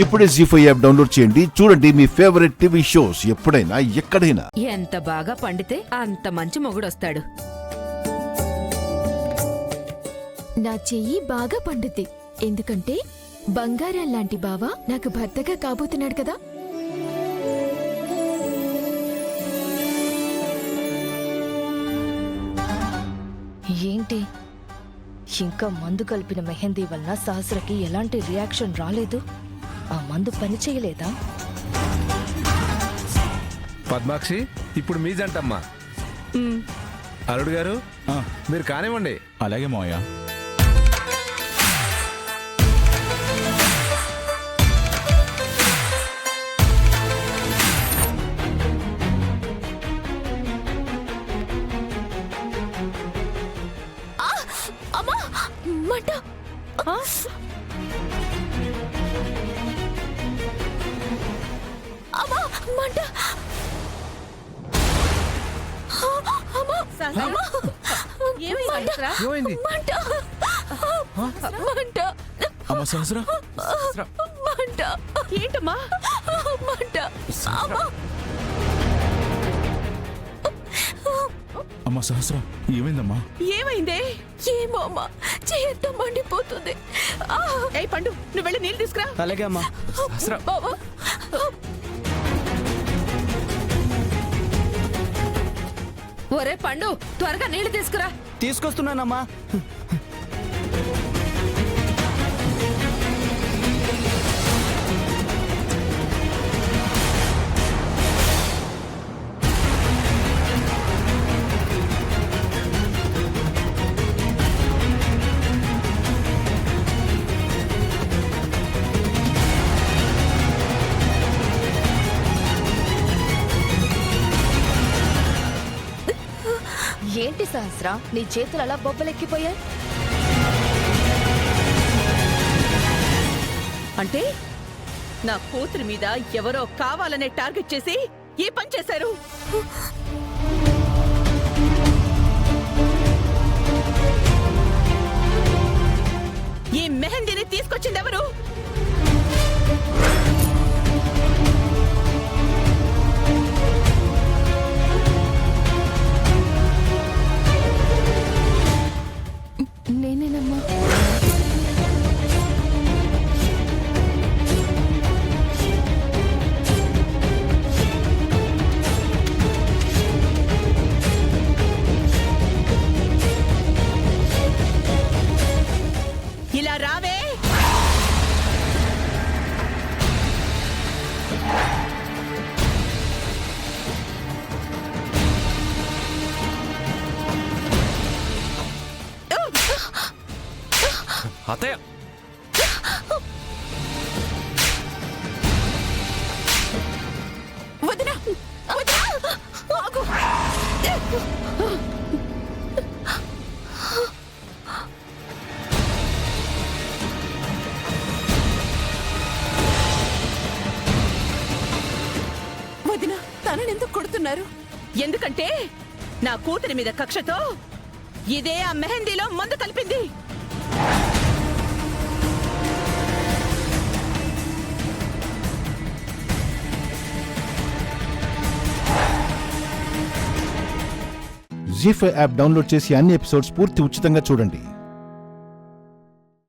ఇప్పుడే జీ5 app download చేయండి. చూడండి మీ ఫేవరెట్ టీవీ షోస్ ఎప్పుడైనా ఎక్కడైనా. ఎంత బాగా పండితే అంత మంచి మొగుడొస్తాడు. నా చెయ్యి బాగా పండుద్ది, ఎందుకంటే బంగారం లాంటి బావ నాకు భర్తగా కాబోతున్నాడు కదా. ఏంటి ఇంకా మందు కలిపిన మెహందీ వలన సహస్రకి ఎలాంటి రియాక్షన్ రాలేదు? ఆ మందు పని చేయలేదా? పద్మాక్షి, ఇప్పుడు మీ జంటమ్మా. అల్లుడు గారు మీరు కానివ్వండి. అలాగే మావయ్య. మంట అమ్మా, మంట ఏమైంది? మంట మంట అమ్మ సహస్ర, మంట ఏంటమ్మా మంట అమ్మా. అమ్మ సహస్ర, ఏమైందమ్మా? ఏమైందే? ఏమో అమ్మా, చేత్తో మండిపోతుంది. ఏ పండు, నువ్వు వెళ్ళి నీళ్ళు తీసుకురా. అలాగే అమ్మా. బావా, ఒరే పండు, త్వరగా నీళ్లు తీసుకురా. తీసుకొస్తున్నానమ్మా. ఏంటి సహస్ర, నీ చేతులు అలా బొబ్బలెక్కిపోయాయి? అంటే నా కూతురి మీద ఎవరో కావాలనే టార్గెట్ చేసి ఈ పని చేశారు. ఈ మెహందీని తీసుకొచ్చింది ఎవరు? నేనేనమ్మా. ఇలా రావే. అత్తయ్య, వదినా, వదినా, ఆగు. వదినా, తనని ఎందుకు కొడుతున్నారు? ఎందుకంటే నా కూతురి మీద కక్షతో ఇదే ఆ మెహందీలో మందు కలిపింది. జీ5 యాప్ డౌన్లోడ్ చేసి అన్ని ఎపిసోడ్స్ పూర్తి ఉచితంగా చూడండి.